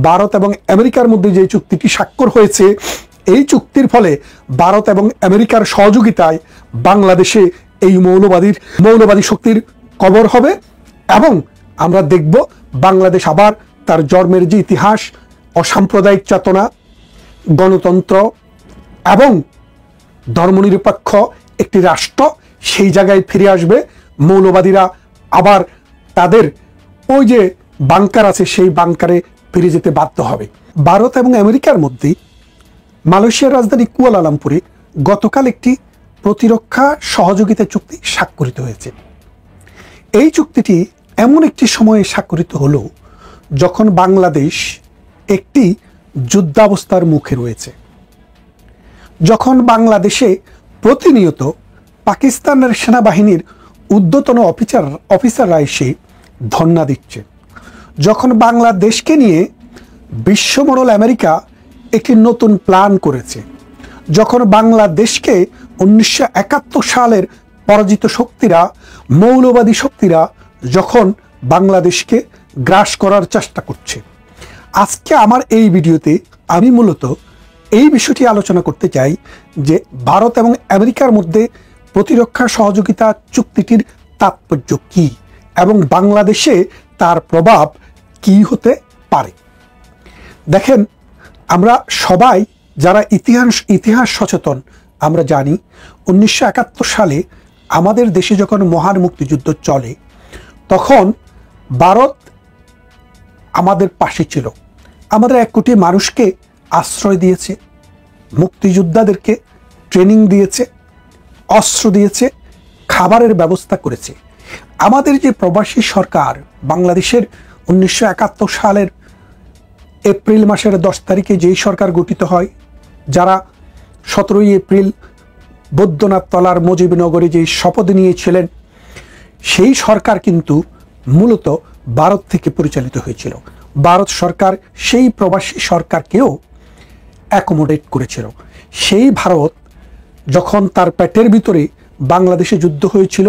ভারত এবং আমেরিকার মধ্যে যে চুক্তিটি স্বাক্ষর হয়েছে, এই চুক্তির ফলে ভারত এবং আমেরিকার সহযোগিতায় বাংলাদেশে এই মৌলবাদী শক্তির কবর হবে এবং আমরা দেখব বাংলাদেশ আবার তার জন্মের যে ইতিহাস, অসাম্প্রদায়িক চেতনা, গণতন্ত্র এবং ধর্মনিরপেক্ষ একটি রাষ্ট্র, সেই জায়গায় ফিরে আসবে। মৌলবাদীরা আবার তাদের ওই যে বাংকার আছে সেই বাংকারে ফিরে যেতে বাধ্য হবে। ভারত এবং আমেরিকার মধ্যে মালয়েশিয়ার রাজধানী কুয়ালালামপুরে গতকাল একটি প্রতিরক্ষা সহযোগিতা চুক্তি স্বাক্ষরিত হয়েছে। এই চুক্তিটি এমন একটি সময়ে স্বাক্ষরিত হলো যখন বাংলাদেশ একটি যুদ্ধাবস্থার মুখে রয়েছে, যখন বাংলাদেশে প্রতিনিয়ত পাকিস্তানের সেনাবাহিনীর ঊর্ধ্বতন অফিসাররা এসে ধর্ণা দিচ্ছে, যখন বাংলাদেশকে নিয়ে বিশ্বমোড়ল আমেরিকা একটি নতুন প্ল্যান করেছে, যখন বাংলাদেশকে 1971 সালের পরাজিত শক্তিরা, মৌলবাদী শক্তিরা যখন বাংলাদেশকে গ্রাস করার চেষ্টা করছে। আজকে আমার এই ভিডিওতে আমি মূলত এই বিষয়টি আলোচনা করতে চাই যে ভারত এবং আমেরিকার মধ্যে প্রতিরক্ষা সহযোগিতা চুক্তিটির তাৎপর্য কী এবং বাংলাদেশে তার প্রভাব কী হতে পারে। দেখেন, আমরা সবাই যারা ইতিহাস সচেতন, আমরা জানি 1971 সালে আমাদের দেশে যখন মহান মুক্তিযুদ্ধ চলে তখন ভারত আমাদের পাশে ছিল। আমাদের 1 কোটি মানুষকে আশ্রয় দিয়েছে, মুক্তিযোদ্ধাদেরকে ট্রেনিং দিয়েছে, অস্ত্র দিয়েছে, খাবারের ব্যবস্থা করেছে। আমাদের যে প্রবাসী সরকার বাংলাদেশের 1971 সালের এপ্রিল মাসের 10 তারিখে যেই সরকার গঠিত হয়, যারা 17 এপ্রিল বৈদ্যনাথ তলার মুজিবনগরে যেই শপথ নিয়েছিলেন, সেই সরকার কিন্তু মূলত ভারত থেকে পরিচালিত হয়েছিল। ভারত সরকার সেই প্রবাসী সরকারকেও অ্যাকোমোডেট করেছিল। সেই ভারত যখন তার পেটের ভিতরে বাংলাদেশে যুদ্ধ হয়েছিল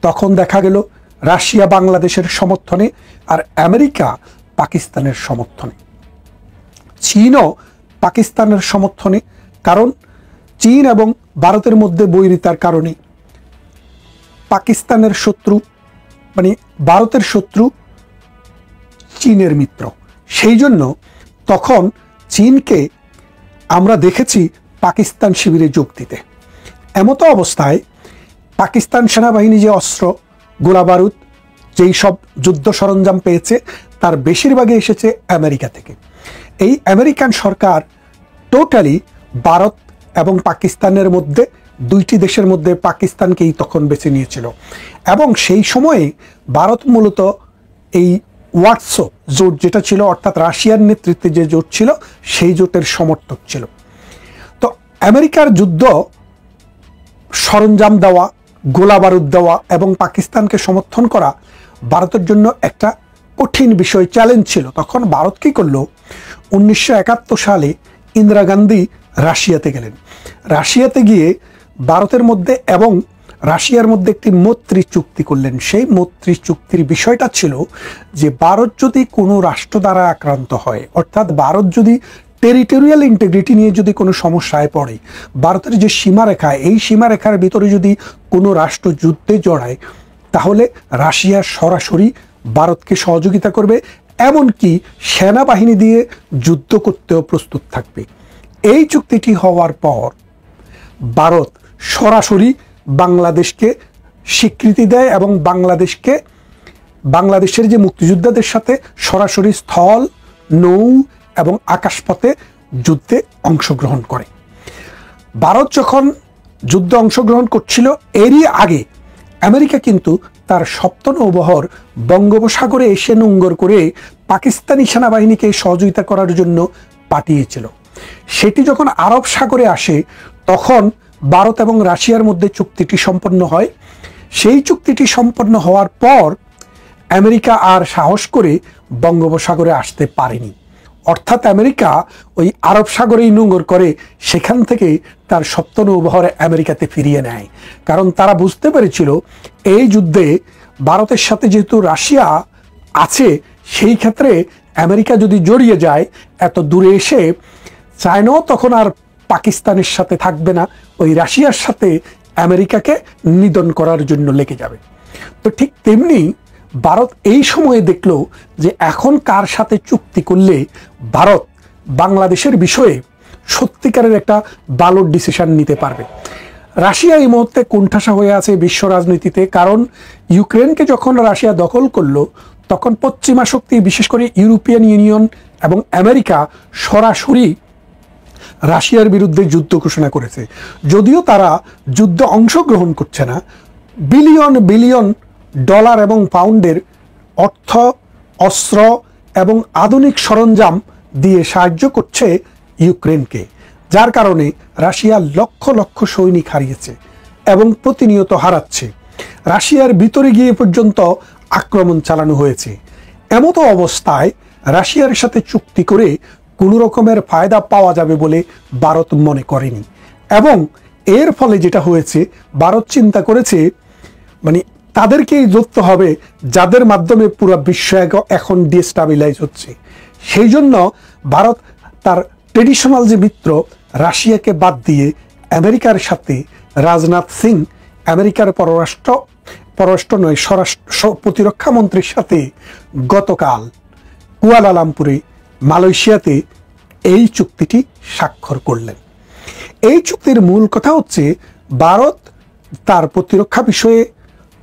তখন দেখা গেল রাশিয়া বাংলাদেশের সমর্থনে আর আমেরিকা পাকিস্তানের সমর্থনে, চীনও পাকিস্তানের সমর্থনে। কারণ চীন এবং ভারতের মধ্যে বৈরিতার কারণে পাকিস্তানের শত্রু মানে ভারতের শত্রু চীনের মিত্র। সেই জন্য তখন চীনকে আমরা দেখেছি পাকিস্তান শিবিরে যোগ দিতে। এমতো অবস্থায় পাকিস্তান সেনাবাহিনী যে অস্ত্র, গোলা বারুদ, যেই সব যুদ্ধ সরঞ্জাম পেয়েছে তার বেশিরভাগই এসেছে আমেরিকা থেকে। এই আমেরিকান সরকার টোটালি ভারত এবং পাকিস্তানের মধ্যে, দুইটি দেশের মধ্যে পাকিস্তানকেই তখন বেছে নিয়েছিল এবং সেই সময়ে ভারত মূলত এই ওয়াটসো জোট যেটা ছিল, অর্থাৎ রাশিয়ার নেতৃত্বে যে জোট ছিল, সেই জোটের সমর্থক ছিল। তো আমেরিকার যুদ্ধ সরঞ্জাম দেওয়া, গোলা বারুদ দেওয়া এবং পাকিস্তানকে সমর্থন করা ভারতের জন্য একটা কঠিন বিষয়, চ্যালেঞ্জ ছিল। তখন ভারত কী করলো, 1971 সালে ইন্দিরা গান্ধী রাশিয়াতে গেলেন। রাশিয়াতে গিয়ে ভারতের মধ্যে এবং রাশিয়ার মধ্যে একটি মৈত্রী চুক্তি করলেন। সেই মৈত্রী চুক্তির বিষয়টা ছিল যে ভারত যদি কোনো রাষ্ট্র দ্বারা আক্রান্ত হয়, অর্থাৎ ভারত যদি টেরিটোরিয়াল ইন্টিগ্রিটি নিয়ে যদি কোনো সমস্যায় পড়ে, ভারতের যে সীমারেখা, এই সীমারেখার ভিতরে যদি কোনো রাষ্ট্র যুদ্ধে জড়ায়, তাহলে রাশিয়া সরাসরি ভারতকে সহযোগিতা করবে, এমনকি সেনাবাহিনী দিয়ে যুদ্ধ করতেও প্রস্তুত থাকবে। এই চুক্তিটি হওয়ার পর ভারত সরাসরি বাংলাদেশকে স্বীকৃতি দেয় এবং বাংলাদেশের যে মুক্তিযোদ্ধাদের সাথে সরাসরি স্থল, নৌ এবং আকাশপথে যুদ্ধে অংশগ্রহণ করে। ভারত যখন যুদ্ধে অংশগ্রহণ করছিল, এরই আগে আমেরিকা কিন্তু তার 7 নৌবহর বঙ্গোপসাগরে এসে নোঙ্গর করে পাকিস্তানি সেনাবাহিনীকে সহযোগিতা করার জন্য পাঠিয়েছিল। সেটি যখন আরব সাগরে আসে তখন ভারত এবং রাশিয়ার মধ্যে চুক্তিটি সম্পন্ন হয়। সেই চুক্তিটি সম্পন্ন হওয়ার পর আমেরিকা আর সাহস করে বঙ্গোপসাগরে আসতে পারেনি, অর্থাৎ আমেরিকা ওই আরব সাগরেই নোঙ্গর করে সেখান থেকে তার 7 নৌবহর আমেরিকাতে ফিরিয়ে নেয়। কারণ তারা বুঝতে পেরেছিল এই যুদ্ধে ভারতের সাথে যেহেতু রাশিয়া আছে, সেই ক্ষেত্রে আমেরিকা যদি জড়িয়ে যায়, এত দূরে এসে চায়নাও তখন আর পাকিস্তানের সাথে থাকবে না, ওই রাশিয়ার সাথে আমেরিকাকে নিধন করার জন্য লেগে যাবে। তো ঠিক তেমনি ভারত এই সময়ে দেখলো যে এখন কার সাথে চুক্তি করলে ভারত বাংলাদেশের বিষয়ে সত্যিকারের একটা ভালো ডিসিশন নিতে পারবে। রাশিয়া এই মুহূর্তে কোণঠাসা হয়ে আছে বিশ্ব রাজনীতিতে, কারণ ইউক্রেনকে যখন রাশিয়া দখল করলো তখন পশ্চিমা শক্তি, বিশেষ করে ইউরোপিয়ান ইউনিয়ন এবং আমেরিকা সরাসরি রাশিয়ার বিরুদ্ধে যুদ্ধ ঘোষণা করেছে। যদিও তারা যুদ্ধে অংশগ্রহণ করছে না, বিলিয়ন বিলিয়ন ডলার এবং পাউন্ডের অর্থ, অস্ত্র এবং আধুনিক সরঞ্জাম দিয়ে সাহায্য করছে ইউক্রেনকে, যার কারণে রাশিয়া লক্ষ লক্ষ সৈনিক হারিয়েছে এবং প্রতিনিয়ত হারাচ্ছে। রাশিয়ার ভিতরে গিয়ে পর্যন্ত আক্রমণ চালানো হয়েছে। এমতো অবস্থায় রাশিয়ার সাথে চুক্তি করে কোনো রকমের ফায়দা পাওয়া যাবে বলে ভারত মনে করেনি, এবং এর ফলে যেটা হয়েছে, ভারত চিন্তা করেছে মানে তাদেরকেই ধরতে হবে যাদের মাধ্যমে পুরো বিশ্ব এখন ডিস্টাবিলাইজ হচ্ছে। সেই জন্য ভারত তার ট্রেডিশনাল যে মিত্র রাশিয়াকে বাদ দিয়ে আমেরিকার সাথে, রাজনাথ সিং আমেরিকার পররাষ্ট্র নয় প্রতিরক্ষা মন্ত্রীর সাথে গতকাল কুয়ালালামপুরে মালয়েশিয়াতে এই চুক্তিটি স্বাক্ষর করলেন। এই চুক্তির মূল কথা হচ্ছে, ভারত তার প্রতিরক্ষা বিষয়ে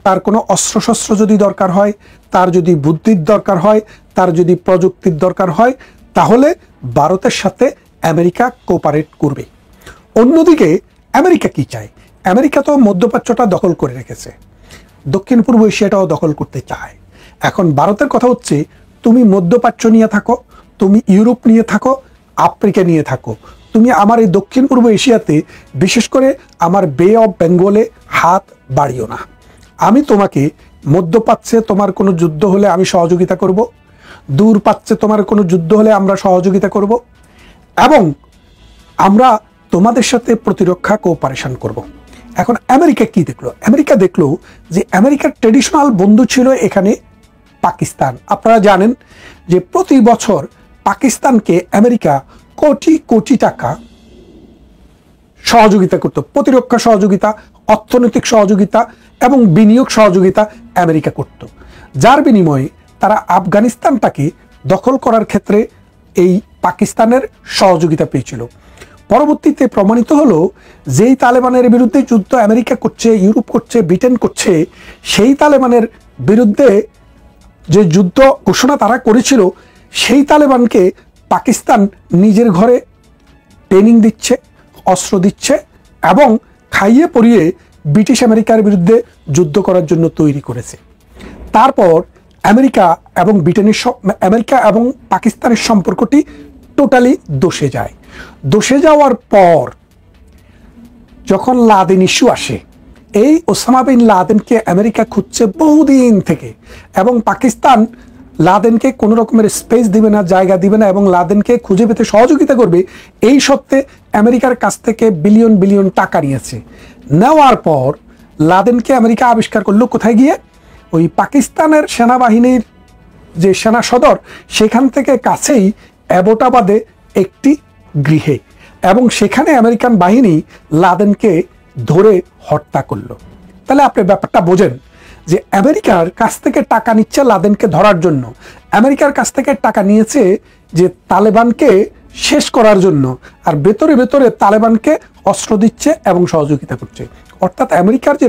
তার কোনো অস্ত্রশস্ত্র যদি দরকার হয়, তার যদি বুদ্ধির দরকার হয়, তার যদি প্রযুক্তির দরকার হয়, তাহলে ভারতের সাথে আমেরিকা কোঅপারেট করবে। অন্যদিকে আমেরিকা কি চায়? আমেরিকা তো মধ্যপ্রাচ্যটা দখল করে রেখেছে, দক্ষিণ পূর্ব এশিয়াটাও দখল করতে চায়। এখন ভারতের কথা হচ্ছে, তুমি মধ্যপ্রাচ্য নিয়ে থাকো, তুমি ইউরোপ নিয়ে থাকো, আফ্রিকা নিয়ে থাকো, তুমি আমার এই দক্ষিণ পূর্ব এশিয়াতে, বিশেষ করে আমার বে অফ বেঙ্গলে হাত বাড়িও না। আমি তোমাকে মধ্যপ্রাচ্যে তোমার কোনো যুদ্ধ হলে আমি সহযোগিতা করব, দূর প্রাচ্যে তোমার কোনো যুদ্ধ হলে আমরা সহযোগিতা করব, এবং আমরা তোমাদের সাথে প্রতিরক্ষা কোঅপারেশন করব। এখন আমেরিকা কি দেখলো? আমেরিকা দেখলো যে আমেরিকার ট্রেডিশনাল বন্ধু ছিল এখানে পাকিস্তান। আপনারা জানেন যে প্রতি বছর পাকিস্তানকে আমেরিকা কোটি কোটি টাকা সহযোগিতা করত, প্রতিরক্ষা সহযোগিতা, অর্থনৈতিক সহযোগিতা এবং বিনিয়োগ সহযোগিতা আমেরিকা করত, যার বিনিময়ে তারা আফগানিস্তানটাকে দখল করার ক্ষেত্রে এই পাকিস্তানের সহযোগিতা পেয়েছিল। পরবর্তীতে প্রমাণিত হলো, যেই তালেবানের বিরুদ্ধে যুদ্ধ আমেরিকা করছে, ইউরোপ করছে, ব্রিটেন করছে, সেই তালেবানের বিরুদ্ধে যে যুদ্ধ ঘোষণা তারা করেছিল, সেই তালেবানকে পাকিস্তান নিজের ঘরে ট্রেনিং দিচ্ছে, অস্ত্র দিচ্ছে এবং খাইয়ে পরিয়ে ব্রিটিশ আমেরিকার বিরুদ্ধে যুদ্ধ করার জন্য তৈরি করেছে। তারপর আমেরিকা এবং পাকিস্তানের সম্পর্কটি টোটালি দোষে যায়। দোষে যাওয়ার পর যখন লাদেন ইস্যু আসে, এই ওসামা বিন লাদেনকে আমেরিকা খুঁজছে বহুদিন থেকে, এবং পাকিস্তান লাদেনকে কোনো রকমের স্পেস দিবে না, জায়গা দিবে না, এবং লাদেনকে খুঁজে পেতে সহযোগিতা করবে। এই সত্ত্বে আমেরিকার কাছ থেকে বিলিয়ন বিলিয়ন টাকা নিয়েছে। নেওয়ার পর লাদেনকে আমেরিকা আবিষ্কার করলো কোথায় গিয়ে? ওই পাকিস্তানের সেনাবাহিনীর যে সেনা সদর, সেখান থেকে কাছেই অ্যাবোটাবাদে একটি গৃহে, এবং সেখানে আমেরিকান বাহিনী লাদেনকে ধরে হত্যা করলো। তাহলে আপনি ব্যাপারটা বোঝেন যে আমেরিকার কাছ থেকে টাকা নিচ্ছে লাদেনকে ধরার জন্য, আমেরিকার কাছ থেকে টাকা নিয়েছে যে তালেবানকে শেষ করার জন্য, আর ভেতরে ভেতরে তালেবানকে অস্ত্র দিচ্ছে এবং সহযোগিতা করছে। অর্থাৎ আমেরিকার যে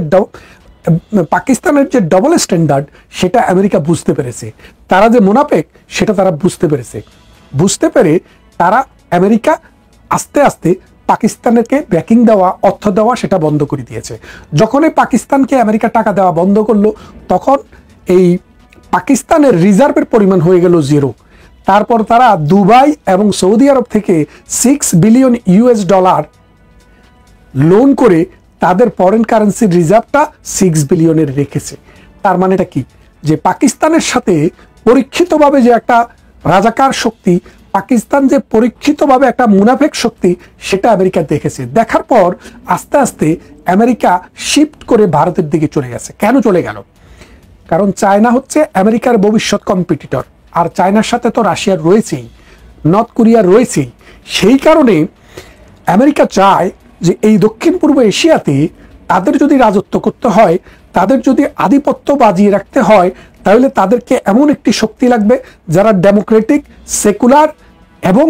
পাকিস্তানের যে ডবল স্ট্যান্ডার্ড, সেটা আমেরিকা বুঝতে পেরেছে। তারা যে মুনাফেক, সেটা তারা বুঝতে পেরে তারা আমেরিকা আস্তে আস্তে পাকিস্তানকে ব্যাকিং দেওয়া, অর্থ দেওয়া সেটা বন্ধ করে দিয়েছে। যখনই পাকিস্তানকে আমেরিকা টাকা দেওয়া বন্ধ করলো, তখন এই পাকিস্তানের রিজার্ভের পরিমাণ হয়ে গেল জিরো। তারপর তারা দুবাই এবং সৌদি আরব থেকে $6 বিলিয়ন লোন করে তাদের ফরেন কারেন্সির রিজার্ভটা 6 বিলিয়নের রেখেছে। তার মানেটা কি? যে পাকিস্তানের সাথে পরীক্ষিতভাবে যে একটা রাজাকার শক্তি, পাকিস্তান যে পরীক্ষিতভাবে একটা মুনাফেক শক্তি, সেটা আমেরিকা দেখেছে। দেখার পর আস্তে আস্তে আমেরিকা শিফট করে ভারতের দিকে চলে গেছে। কেন চলে গেল? কারণ চায়না হচ্ছে আমেরিকার ভবিষ্যৎ কম্পিটিটর। আর চায়নার সাথে তো রাশিয়ার রয়েছেই, নর্থ কোরিয়ার রয়েছেই। সেই কারণে আমেরিকা চায় যে এই দক্ষিণ পূর্ব এশিয়াতে তাদের যদি রাজত্ব করতে হয়, তাদের যদি আধিপত্য বাজিয়ে রাখতে হয়, তাহলে তাদেরকে এমন একটি শক্তি লাগবে যারা ডেমোক্রেটিক, সেকুলার এবং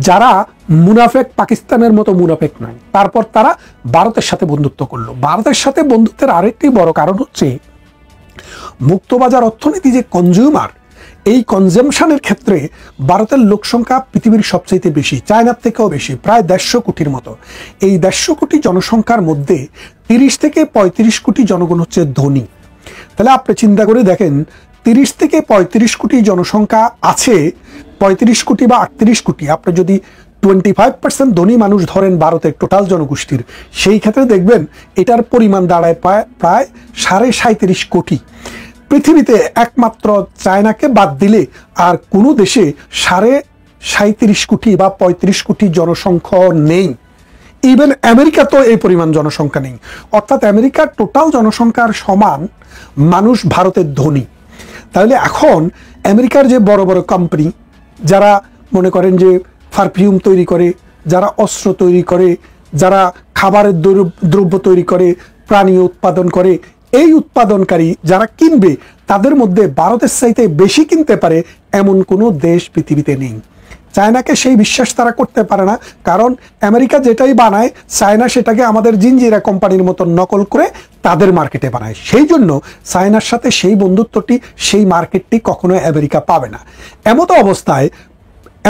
যারা মুনাফেক, পাকিস্তানের মতো মুনাফেক নয়। তারপর তারা ভারতের সাথে বন্ধুত্ব করলো। ভারতের সাথে বন্ধুত্বের আরেকটি বড় কারণ হচ্ছে মুক্তবাজার অর্থনীতি, যে কনজিউমার, এই কনজামশনের ক্ষেত্রে ভারতের লোক সংখ্যা পৃথিবীর সবচেয়ে বেশি, চায়নার থেকেও বেশি, প্রায় 150 কোটির মতো। এই 150 কোটি জনসংখ্যার মধ্যে 30 থেকে 35 কোটি জনগণ হচ্ছে ধনী। তাহলে আপনি চিন্তা করে দেখেন, 30 থেকে 35 কোটি জনসংখ্যা আছে, 35 কোটি বা 38 কোটি, আপনি যদি 25% ধনী মানুষ ধরেন ভারতের টোটাল জনগোষ্ঠীর, সেই ক্ষেত্রে দেখবেন এটার পরিমাণ দাঁড়ায় প্রায় 37.5 কোটি। পৃথিবীতে একমাত্র চায়নাকে বাদ দিলে আর কোনো দেশে 37.5 কোটি বা 35 কোটি জনসংখ্যা নেই। ইভেন আমেরিকা তো এই পরিমাণ জনসংখ্যা নেই। অর্থাৎ আমেরিকার টোটাল জনসংখ্যার সমান মানুষ ভারতের ধনী। তাহলে এখন আমেরিকার যে বড় বড় কোম্পানি, যারা মনে করেন যে পারফিউম তৈরি করে, যারা অস্ত্র তৈরি করে, যারা খাবারের দ্রব্য তৈরি করে, প্রাণী উৎপাদন করে, এই উৎপাদনকারী যারা কিনবে, তাদের মধ্যে ভারতের চাইতে বেশি কিনতে পারে এমন কোনো দেশ পৃথিবীতে নেই। চায়নাকে সেই বিশ্বাস তারা করতে পারে না, কারণ আমেরিকা যেটাই বানায়, চায়না সেটাকে আমাদের জিঞ্জিরা কোম্পানির মতো নকল করে তাদের মার্কেটে বানায়। সেই জন্য চায়নার সাথে সেই বন্ধুত্বটি, সেই মার্কেটটি কখনোই আমেরিকা পাবে না। এমতো অবস্থায়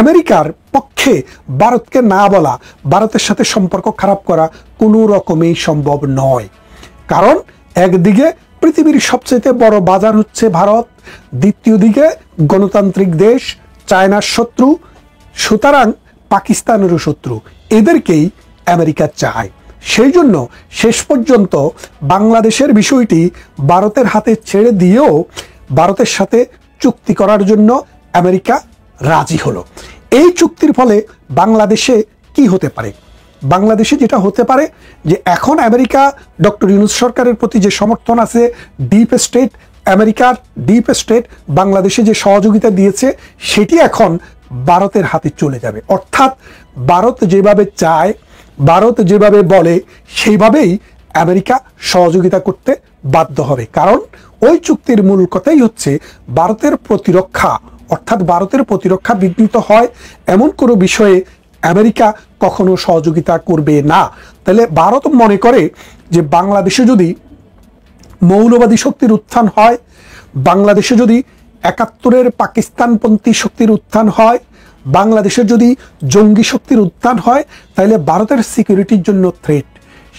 আমেরিকার পক্ষে ভারতকে না বলা, ভারতের সাথে সম্পর্ক খারাপ করা কোনো রকমেই সম্ভব নয়। কারণ একদিকে পৃথিবীর সবচেয়ে বড় বাজার হচ্ছে ভারত, দ্বিতীয় দিকে গণতান্ত্রিক দেশ, চায়নার শত্রু, সুতরাং পাকিস্তানেরও শত্রু, এদেরকেই আমেরিকা চায়। সেই জন্য শেষ পর্যন্ত বাংলাদেশের বিষয়টি ভারতের হাতে ছেড়ে দিয়েও ভারতের সাথে চুক্তি করার জন্য আমেরিকা রাজি হলো। এই চুক্তির ফলে বাংলাদেশে কি হতে পারে? বাংলাদেশে যেটা হতে পারে যে এখন আমেরিকা ডক্টর ইউনূস সরকারের প্রতি যে সমর্থন আছে, ডিপ স্টেট, আমেরিকার ডিপ স্টেট বাংলাদেশে যে সহযোগিতা দিয়েছে, সেটি এখন ভারতের হাতে চলে যাবে। অর্থাৎ ভারত যেভাবে চায়, ভারত যেভাবে বলে, সেইভাবেই আমেরিকা সহযোগিতা করতে বাধ্য হবে। কারণ ওই চুক্তির মূল কথাই হচ্ছে ভারতের প্রতিরক্ষা, অর্থাৎ ভারতের প্রতিরক্ষা বিঘ্নিত হয় এমন কোনো বিষয়ে আমেরিকা কখনো সহযোগিতা করবে না। তাহলে ভারত মনে করে যে বাংলাদেশে যদি মৌলবাদী শক্তির উত্থান হয়, বাংলাদেশে যদি 71-এর পাকিস্তানপন্থী শক্তির উত্থান হয়, বাংলাদেশে যদি জঙ্গি শক্তির উত্থান হয়, তাহলে ভারতের সিকিউরিটির জন্য থ্রেট।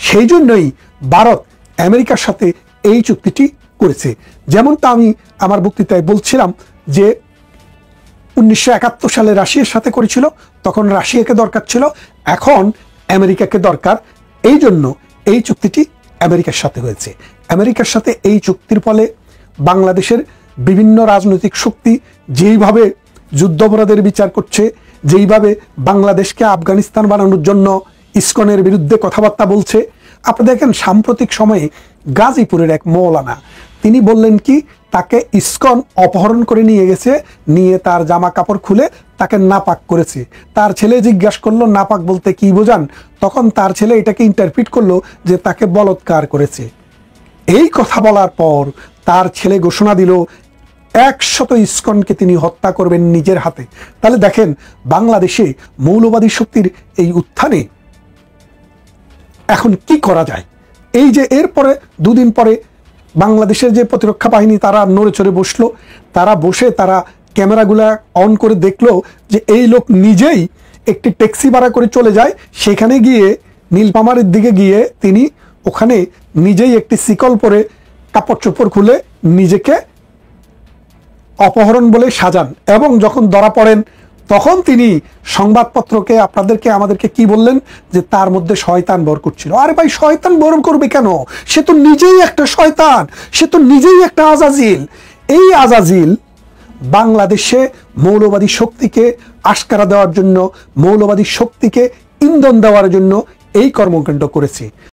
সেই জন্যই ভারত আমেরিকার সাথে এই চুক্তিটি করেছে। যেমনটা আমি আমার বক্তৃতায় বলছিলাম যে 1971 সালে রাশিয়ার সাথে করেছিল, তখন রাশিয়াকে দরকার ছিল, এখন আমেরিকাকে দরকার। এই জন্য এই চুক্তিটি আমেরিকার সাথে হয়েছে। আমেরিকার সাথে এই চুক্তির ফলে বাংলাদেশের বিভিন্ন রাজনৈতিক শক্তি যেইভাবে যুদ্ধাপরাধের বিচার করছে, যেইভাবে বাংলাদেশকে আফগানিস্তান বানানোর জন্য ইসকনের বিরুদ্ধে কথাবার্তা বলছে। আপনি দেখেন সাম্প্রতিক সময়ে গাজীপুরের এক মৌলানা, তিনি বললেন কি, তাকে ইসকন অপহরণ করে নিয়ে গেছে, নিয়ে তার জামা কাপড় খুলে তাকে নাপাক করেছে। তার ছেলে জিজ্ঞাসা করলো নাপাক বলতে কি বোঝান, তখন তার ছেলে এটাকে ইন্টারপ্রিট করলো যে তাকে বলৎকার করেছে। এই কথা বলার পর তার ছেলে ঘোষণা দিল 100 ইসকনকে তিনি হত্যা করবেন নিজের হাতে। তাহলে দেখেন বাংলাদেশে মৌলবাদী শক্তির এই উত্থানে এখন কি করা যায়। এই যে এরপরে দুদিন পরে বাংলাদেশের যে প্রতিরক্ষা বাহিনী তারা নড়ে চড়ে বসলো, তারা বসে তারা ক্যামেরাগুলা অন করে দেখলো যে এই লোক নিজেই একটি ট্যাক্সি ভাড়া করে চলে যায়, সেখানে গিয়ে নীলফামারীর দিকে গিয়ে তিনি ওখানে নিজেই একটি শিকল পরে কাপড় চোপড় খুলে নিজেকে অপহরণ বলে সাজান, এবং যখন ধরা পড়েন তখন তিনি সংবাদপত্রকে আপনাদেরকে আমাদেরকে কি বললেন যে তার মধ্যে শয়তান ভর করছিল। আরে ভাই, শয়তান ভর করবে কেন? সে তো নিজেই একটা শয়তান, সে তো নিজেই একটা আজাজিল। এই আজাজিল বাংলাদেশে মৌলবাদী শক্তিকে আশকারা দেওয়ার জন্য, মৌলবাদী শক্তিকে ইন্ধন দেওয়ার জন্য এই কর্মকাণ্ড করেছে।